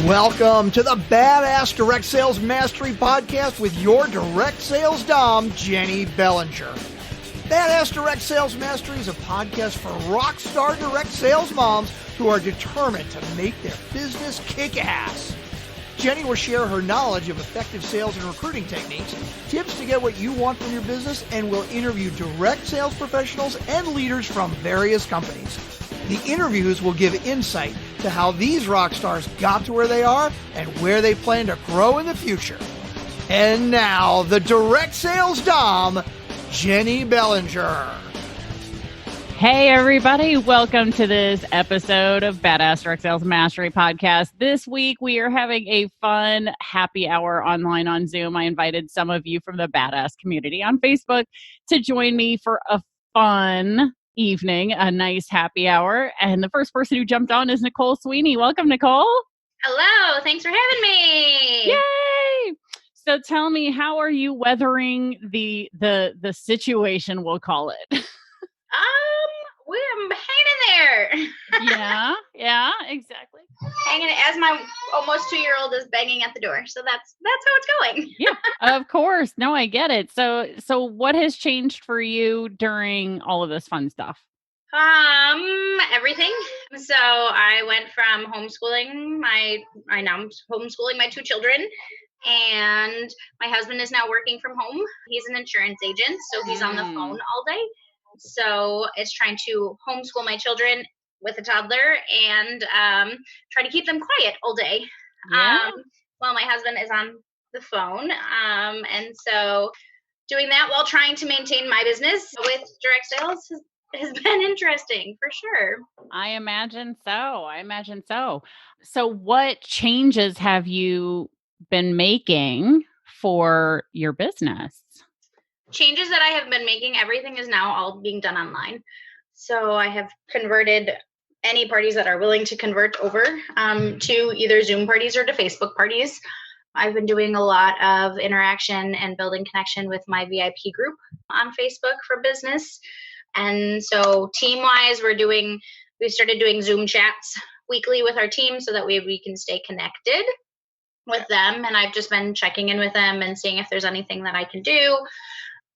Welcome to the Badass Direct Sales Mastery Podcast with your Direct Sales Domme, Jennie Bellinger. Badass Direct Sales Mastery is a podcast for rock star direct sales moms who are determined to make their business kick ass. Jennie will share her knowledge of effective sales and recruiting techniques, tips to get what you want from your business, and will interview direct sales professionals and leaders from various companies. The interviews will give insight to how these rock stars got to where they are and where they plan to grow in the future. And now, the Direct Sales Domme, Jennie Bellinger. Hey, everybody. Welcome to this episode of Badass Direct Sales Mastery Podcast. This week, we are having a fun happy hour online on Zoom. I invited some of you from the Badass community on Facebook to join me for a fun evening, a nice happy hour. And the first person who jumped on is Nicole Sweeney. Welcome, Nicole. Hello. Thanks for having me. Yay! So tell me, how are you weathering the situation, we'll call it? We're hanging in there. Yeah, exactly. Hanging as my almost 2-year-old is banging at the door. So that's how it's going. Yeah, of course. No, I get it. So what has changed for you during all of this fun stuff? Everything. So I went from homeschooling I'm homeschooling my 2 children, and my husband is now working from home. He's an insurance agent, so he's on the phone all day. So it's trying to homeschool my children with a toddler and try to keep them quiet all day while my husband is on the phone. And so doing that while trying to maintain my business with direct sales has been interesting for sure. I imagine so. So what changes have you been making for your business? Changes that I have been making, everything is now all being done online. So I have converted any parties that are willing to convert over to either Zoom parties or to Facebook parties. I've been doing a lot of interaction and building connection with my VIP group on Facebook for business. And so team-wise, we started doing Zoom chats weekly with our team so that we can stay connected with them. And I've just been checking in with them and seeing if there's anything that I can do.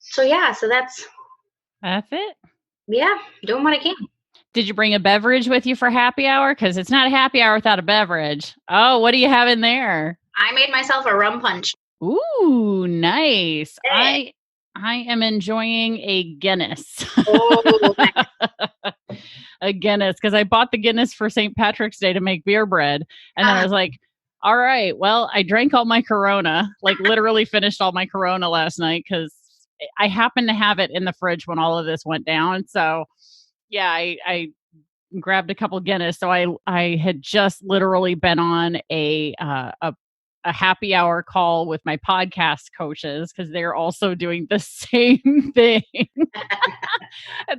So that's it. Yeah, doing what I can. Did you bring a beverage with you for happy hour? Because it's not a happy hour without a beverage. Oh, what do you have in there? I made myself a rum punch. Ooh, nice. Hey. I am enjoying a Guinness. Oh, nice. A Guinness, because I bought the Guinness for St. Patrick's Day to make beer bread. And then I was like, all right, well, I drank all my Corona, like literally finished all my Corona last night because I happened to have it in the fridge when all of this went down. So yeah, I grabbed a couple Guinness. So I had just literally been on a happy hour call with my podcast coaches because they're also doing the same thing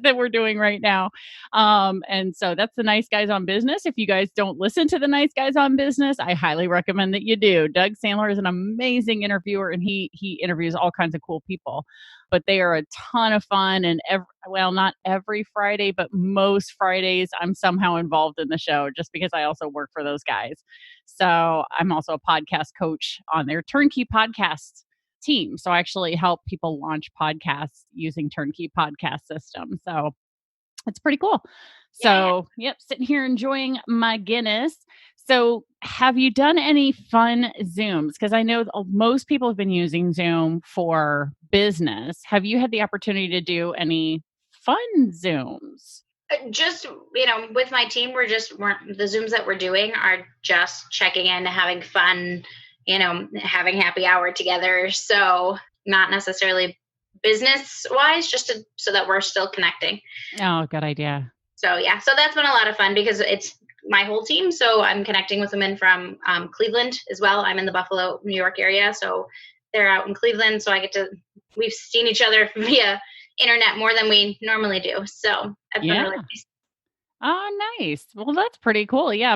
that we're doing right now. And so that's the Nice Guys on Business. If you guys don't listen to the Nice Guys on Business, I highly recommend that you do. Doug Sandler is an amazing interviewer, and he interviews all kinds of cool people. But they are a ton of fun, and not every Friday, but most Fridays, I'm somehow involved in the show just because I also work for those guys. So I'm also a podcast coach on their Turnkey podcast team. So I actually help people launch podcasts using Turnkey podcast system. So it's pretty cool. So, Yep, sitting here enjoying my Guinness. So have you done any fun Zooms? Because I know most people have been using Zoom for business. Have you had the opportunity to do any fun Zooms? Just, with my team, the Zooms that we're doing are just checking in, having fun, having happy hour together. So not necessarily business wise, just so that we're still connecting. Oh, good idea. So that's been a lot of fun because it's my whole team. So I'm connecting with women from Cleveland as well. I'm in the Buffalo, New York area. So they're out in Cleveland. So we've seen each other via internet more than we normally do. So that's been really nice. Oh, nice. Well, that's pretty cool. Yeah.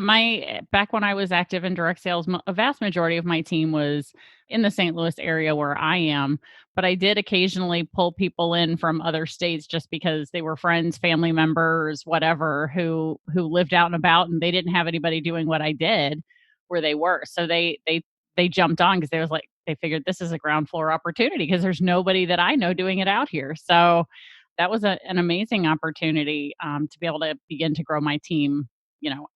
Back when I was active in direct sales, a vast majority of my team was in the St. Louis area where I am, but I did occasionally pull people in from other states just because they were friends, family members, whatever, who lived out and about and they didn't have anybody doing what I did, where they were. So they jumped on because they figured this is a ground floor opportunity because there's nobody that I know doing it out here. So that was an amazing opportunity to be able to begin to grow my team,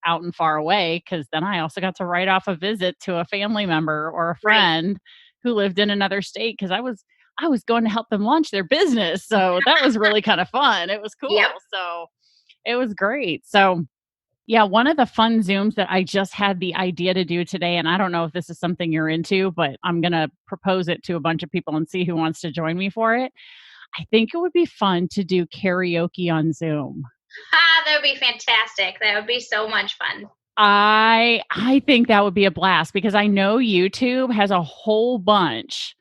out and far away. Because then I also got to write off a visit to a family member or a friend who lived in another state because I was going to help them launch their business. So that was really kind of fun. It was cool. Yep. So it was great. So yeah, one of the fun Zooms that I just had the idea to do today, and I don't know if this is something you're into, but I'm going to propose it to a bunch of people and see who wants to join me for it. I think it would be fun to do karaoke on Zoom. That would be fantastic. That would be so much fun. I think that would be a blast because I know YouTube has a whole bunch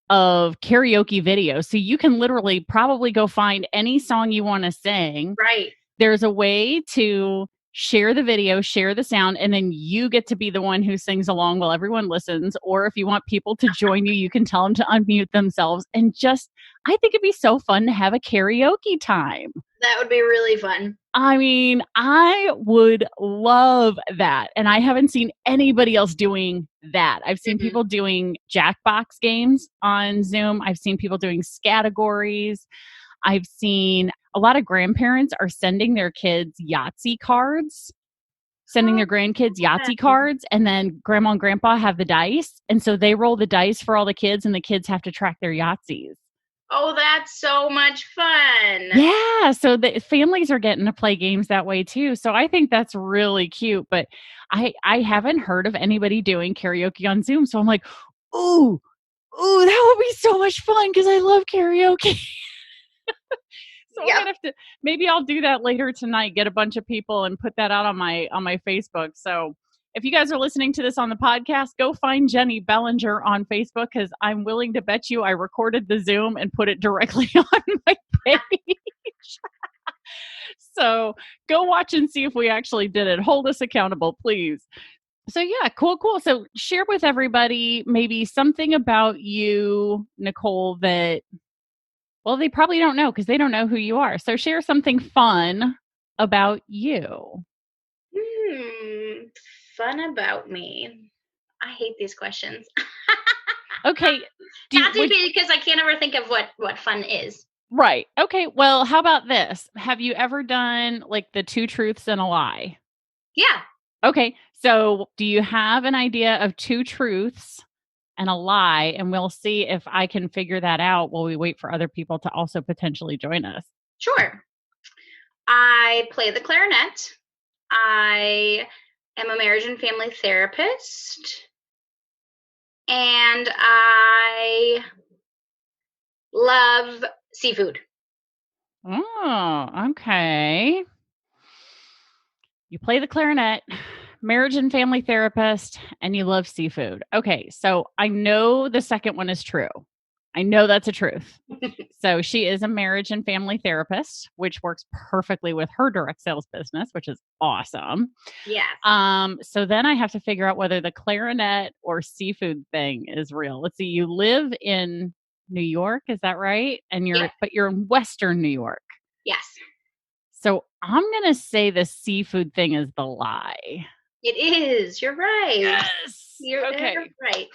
of karaoke videos. So you can literally probably go find any song you want to sing. Right. There's a way to share the video, share the sound, and then you get to be the one who sings along while everyone listens. Or if you want people to join you, you can tell them to unmute themselves. And I think it'd be so fun to have a karaoke time. That would be really fun. I mean, I would love that. And I haven't seen anybody else doing that. I've seen people doing Jackbox games on Zoom. I've seen people doing categories. I've seen a lot of grandparents are sending their kids Yahtzee cards, sending their grandkids Yahtzee cards, and then grandma and grandpa have the dice. And so they roll the dice for all the kids, and the kids have to track their Yahtzees. Oh, that's so much fun. Yeah. So the families are getting to play games that way too. So I think that's really cute. But I haven't heard of anybody doing karaoke on Zoom. So I'm like, ooh, that would be so much fun because I love karaoke. So I'm gonna have to, maybe I'll do that later tonight, get a bunch of people and put that out on my Facebook. So if you guys are listening to this on the podcast, go find Jennie Bellinger on Facebook because I'm willing to bet you I recorded the Zoom and put it directly on my page. So go watch and see if we actually did it. Hold us accountable, please. So yeah, cool. So share with everybody maybe something about you, Nicole, that, well, they probably don't know because they don't know who you are. So share something fun about you. Fun about me. I hate these questions. Okay. Because I can't ever think of what fun is. Right. Okay. Well, how about this? Have you ever done like the 2 truths and a lie? Yeah. Okay. So do you have an idea of 2 truths and a lie? And we'll see if I can figure that out while we wait for other people to also potentially join us. Sure. I play the clarinet. I am a marriage and family therapist. And I love seafood. Oh, okay. You play the clarinet, marriage and family therapist, and you love seafood. Okay, so I know the second one is true. I know that's a truth. So she is a marriage and family therapist, which works perfectly with her direct sales business, which is awesome. Yes. So then I have to figure out whether the clarinet or seafood thing is real. Let's see. You live in New York, is that right? And but you're in Western New York. Yes. So I'm going to say the seafood thing is the lie. It is. You're right. Yes. You're right.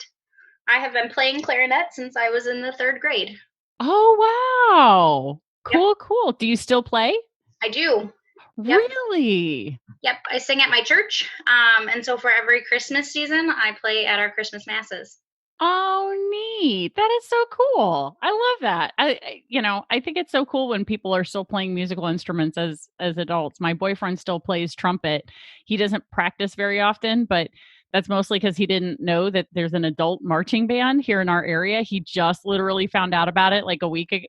I have been playing clarinet since I was in the 3rd grade. Oh, wow. Cool. Do you still play? I do. Really? Yep. I sing at my church. And so for every Christmas season, I play at our Christmas masses. Oh, neat. That is so cool. I love that. I think it's so cool when people are still playing musical instruments as adults. My boyfriend still plays trumpet. He doesn't practice very often, but that's mostly because he didn't know that there's an adult marching band here in our area. He just literally found out about it like a week ago,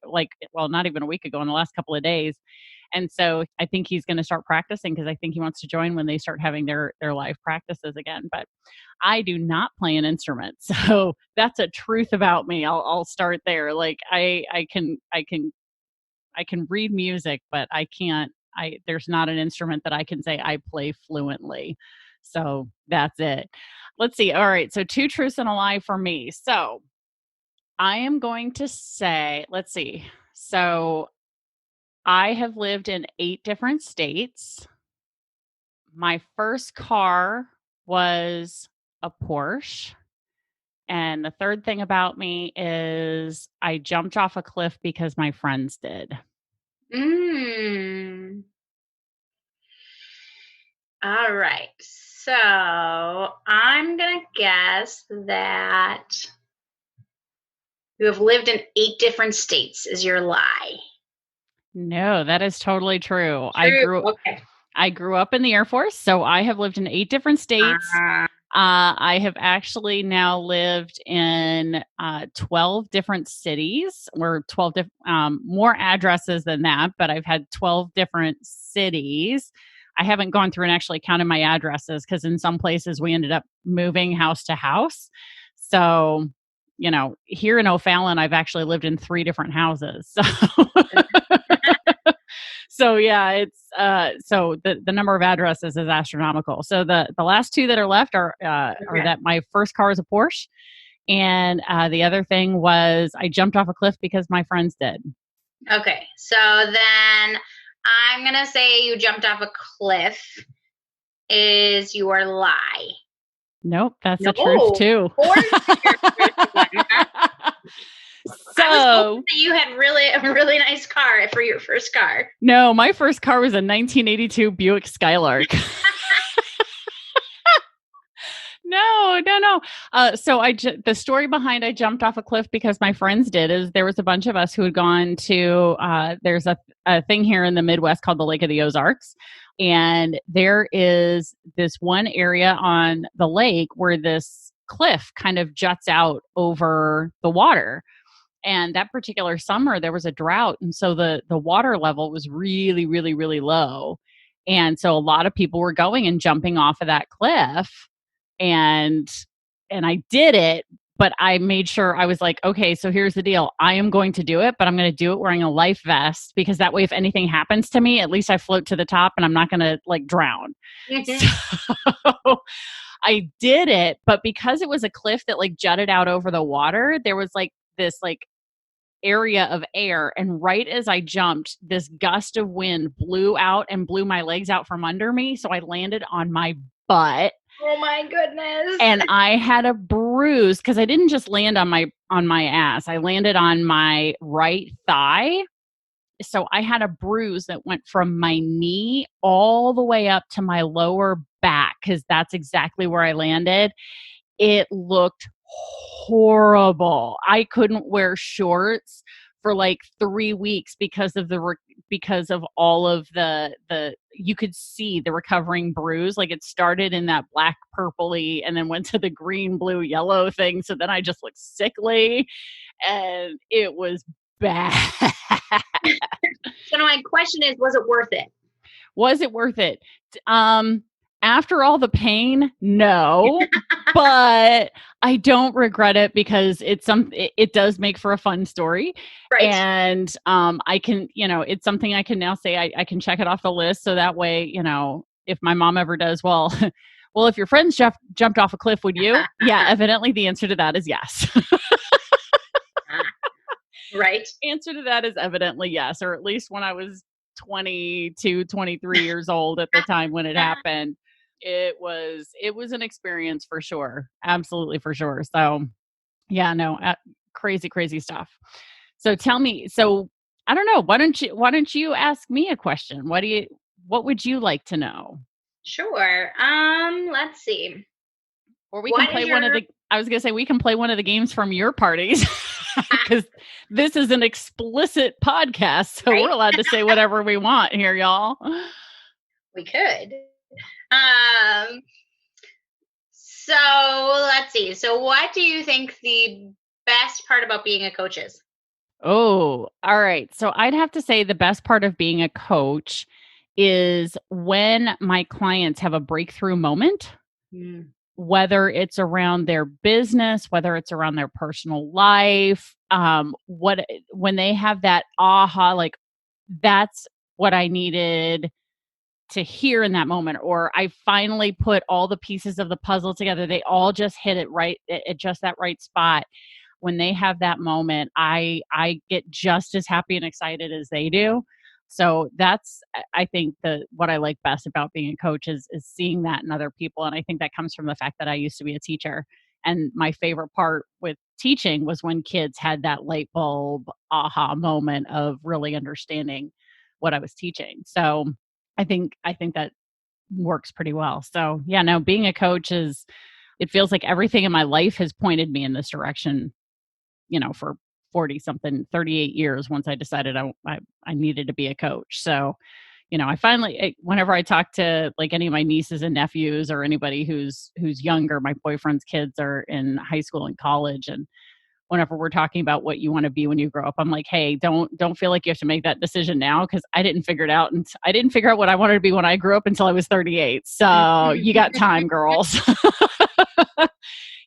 not even a week ago, in the last couple of days. And so I think he's going to start practicing because I think he wants to join when they start having their live practices again. But I do not play an instrument. So that's a truth about me. I'll start there. Like I can read music, but I can't, there's not an instrument that I can say I play fluently. So that's it. Let's see. All right. So 2 truths and a lie for me. So I am going to say, let's see. So I have lived in 8 different states. My first car was a Porsche. And the third thing about me is I jumped off a cliff because my friends did. Mm. All right. So I'm going to guess that you have lived in 8 different states is your lie. No, that is totally true. Okay. I grew up in the Air Force, so I have lived in 8 different states. I have actually now lived in 12 different cities, or 12 more addresses than that, but I've had 12 different cities. I haven't gone through and actually counted my addresses because in some places we ended up moving house to house. So, here in O'Fallon, I've actually lived in 3 different houses. So, so yeah, it's so the number of addresses is astronomical. So the last 2 that are left are that my first car was a Porsche, and the other thing was I jumped off a cliff because my friends did. Okay, so then I'm gonna say you jumped off a cliff is your lie. Nope, that's the truth too. So I was hoping that you had a really nice car for your first car. No, my first car was a 1982 Buick Skylark. No. So the story behind I jumped off a cliff because my friends did is there was a bunch of us who had gone to, there's a thing here in the Midwest called the Lake of the Ozarks. And there is this one area on the lake where this cliff kind of juts out over the water. And that particular summer, there was a drought. And so the water level was really, really, really low. And so a lot of people were going and jumping off of that cliff. And I did it, but I made sure I was like, okay, so here's the deal. I am going to do it, but I'm going to do it wearing a life vest because that way, if anything happens to me, at least I float to the top and I'm not going to drown. So I did it, but because it was a cliff that jutted out over the water, there was this area of air, and right as I jumped, this gust of wind blew out and blew my legs out from under me, so I landed on my butt. Oh my goodness. And I had a bruise because I didn't just land on my ass. I landed on my right thigh. So I had a bruise that went from my knee all the way up to my lower back because that's exactly where I landed. It looked horrible. I couldn't wear shorts for 3 weeks because of all of the you could see the recovering bruise. It started in that black purpley and then went to the green, blue, yellow thing. So then I just looked sickly and it was bad. So my question is, was it worth it? Was it worth it? After all the pain, no, but I don't regret it because it does make for a fun story. Right. And I can, it's something I can now say I can check it off the list. So that way, if my mom ever does, well, if your friends jumped off a cliff, would you? Yeah, evidently the answer to that is yes. Right. Answer to that is evidently yes, or at least when I was 22, 23 years old at the time when it happened. It was an experience for sure. Absolutely for sure. So yeah, no, crazy stuff. So tell me, I don't know, why don't you ask me a question? What would you like to know? Sure. Let's see. Or we can play I was going to say we can play one of the games from your parties because this is an explicit podcast. So We're allowed to say whatever we want here, y'all. We could. So let's see. So what do you think the best part about being a coach is? Oh, all right. So I'd have to say the best part of being a coach is when my clients have a breakthrough moment, whether it's around their business, whether it's around their personal life, when they have that aha, that's what I needed to hear in that moment, or I finally put all the pieces of the puzzle together. They all just hit it right at just that right spot. When they have that moment, I get just as happy and excited as they do. So that's, I think, what I like best about being a coach is seeing that in other people. And I think that comes from the fact that I used to be a teacher. And my favorite part with teaching was when kids had that light bulb aha moment of really understanding what I was teaching. So I think that works pretty well. So yeah, no, being a coach it feels like everything in my life has pointed me in this direction, for 40 something, 38 years once I decided I needed to be a coach. So, I finally, whenever I talk to like any of my nieces and nephews or anybody who's younger, my boyfriend's kids are in high school and college. And whenever we're talking about what you want to be when you grow up, I'm like, hey, don't feel like you have to make that decision now, because I didn't figure it out. And I didn't figure out what I wanted to be when I grew up until I was 38. So you got time, girls.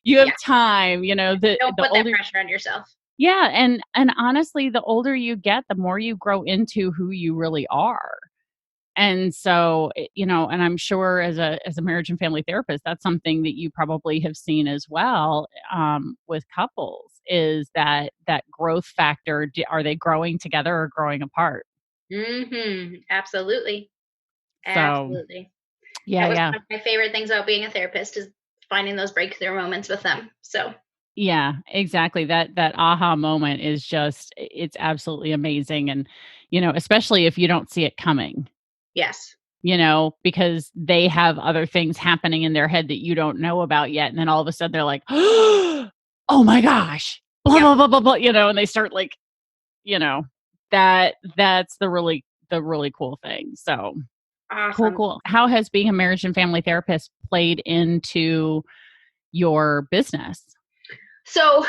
You have time, Don't put that pressure on yourself. Yeah. And honestly, the older you get, the more you grow into who you really are. And so, and I'm sure as a marriage and family therapist, that's something that you probably have seen as well with couples, is that growth factor. Are they growing together or growing apart? Absolutely. So, absolutely. Yeah. That was one of my favorite things about being a therapist, is finding those breakthrough moments with them. So yeah, exactly. That aha moment is it's absolutely amazing. And, especially if you don't see it coming. Yes. Because they have other things happening in their head that you don't know about yet. And then all of a sudden they're like, oh my gosh, blah, blah, blah, blah, blah, and they start like, that's the really cool thing. So awesome. Cool. How has being a marriage and family therapist played into your business? So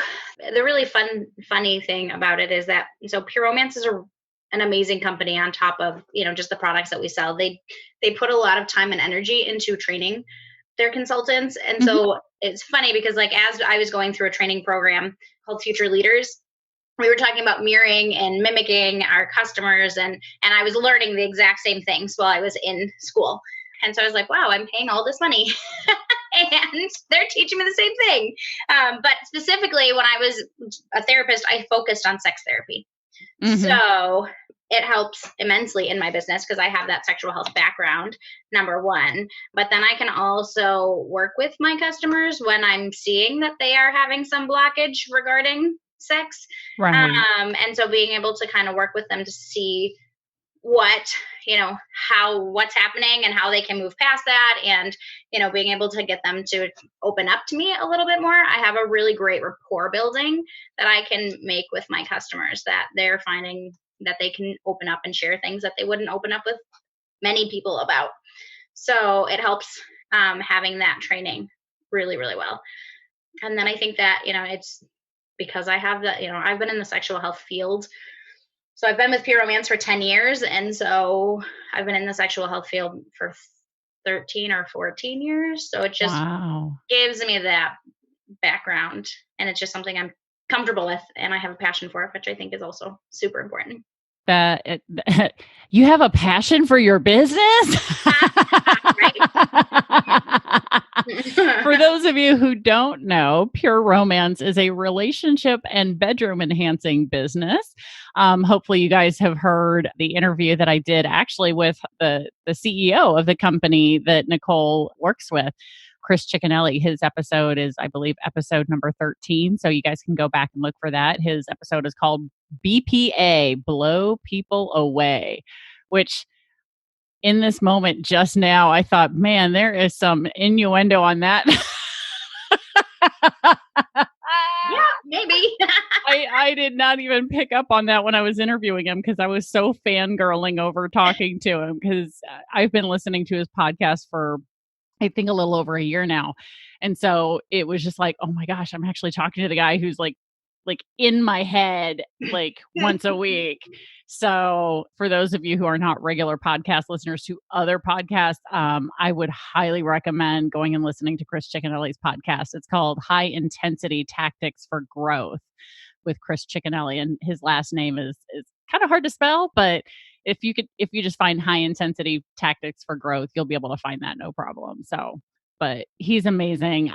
the really funny thing about it is that, Pure Romance is an amazing company on top of, just the products that we sell. They put a lot of time and energy into training their consultants. And so it's funny because like, as I was going through a training program called Future Leaders, we were talking about mirroring and mimicking our customers. And I was learning the exact same things while I was in school. And so I was like, wow, I'm paying all this money and they're teaching me the same thing. But specifically when I was a therapist, I focused on sex therapy. So it helps immensely in my business because I have that sexual health background, number one. But then I can also work with my customers when I'm seeing that they are having some blockage regarding sex. Right. And so being able to kind of work with them to see what's happening and how they can move past that, and being able to get them to open up to me a little bit more. I have a really great rapport building that I can make with my customers, that they're finding that they can open up and share things that they wouldn't open up with many people about. So it helps having that training really, really well. And then I think that it's because I have that, I've been in the sexual health field. So I've been with Pure Romance for 10 years. And so I've been in the sexual health field for 13 or 14 years. So it just gives me that background. And it's just something I'm comfortable with. And I have a passion for it, which I think is also super important. You have a passion for your business? For those of you who don't know, Pure Romance is a relationship and bedroom enhancing business. Hopefully you guys have heard the interview that I did actually with the CEO of the company that Nicole works with, Chris Ciccanelli. His episode is, I believe, episode number 13. So you guys can go back and look for that. His episode is called BPA, Blow People Away, which in this moment just now, I thought, man, there is some innuendo on that. Yeah, maybe. I did not even pick up on that when I was interviewing him because I was so fangirling over talking to him, because I've been listening to his podcast for, I think, a little over a year now. And so it was just like, oh my gosh, I'm actually talking to the guy who's like in my head, like once a week. So for those of you who are not regular podcast listeners to other podcasts, I would highly recommend going and listening to Chris Ciccanelli's podcast. It's called High Intensity Tactics for Growth with Chris Ciccanelli. And his last name is kind of hard to spell, but if you just find High Intensity Tactics for Growth, you'll be able to find that no problem. So, but he's amazing.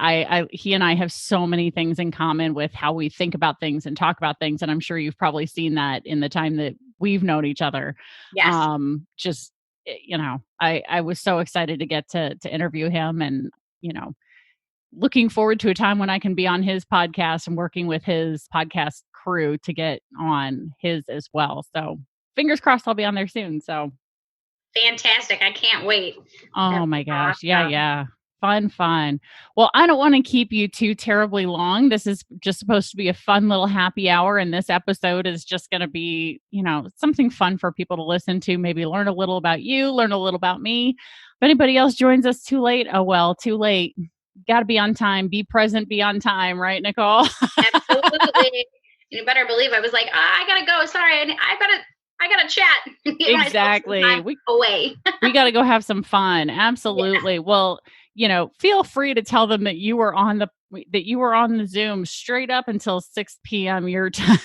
He and I have so many things in common with how we think about things and talk about things. And I'm sure you've probably seen that in the time that we've known each other. Yes. Just, I was so excited to get to interview him, and, looking forward to a time when I can be on his podcast and working with his podcast crew to get on his as well. So fingers crossed I'll be on there soon. So fantastic. I can't wait. Oh my gosh. Yeah. Fun. Well, I don't want to keep you too terribly long. This is just supposed to be a fun little happy hour. And this episode is just going to be, something fun for people to listen to, maybe learn a little about you, learn a little about me. If anybody else joins us too late, oh, well, too late. Got to be on time, be present, be on time. Right, Nicole? Absolutely. You better believe I was like, I got to go. Sorry. I got to chat. Exactly. Away. We got to go have some fun. Absolutely. Yeah. Well, feel free to tell them that you were on the Zoom straight up until 6 p.m. your time.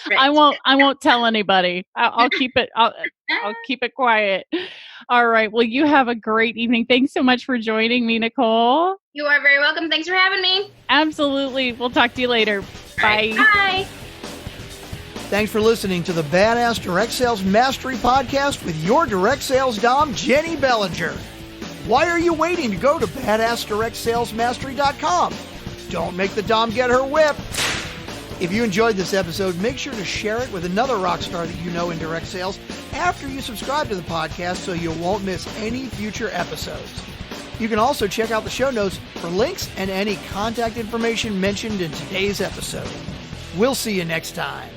Right. I won't tell anybody. I'll keep it. I'll keep it quiet. All right. Well, you have a great evening. Thanks so much for joining me, Nicole. You are very welcome. Thanks for having me. Absolutely. We'll talk to you later. Bye. Right. Bye. Thanks for listening to the Badass Direct Sales Mastery Podcast with your direct sales dom, Jennie Bellinger. Why are you waiting to go to badassdirectsalesmastery.com? Don't make the dom get her whip. If you enjoyed this episode, make sure to share it with another rock star that you know in direct sales after you subscribe to the podcast so you won't miss any future episodes. You can also check out the show notes for links and any contact information mentioned in today's episode. We'll see you next time.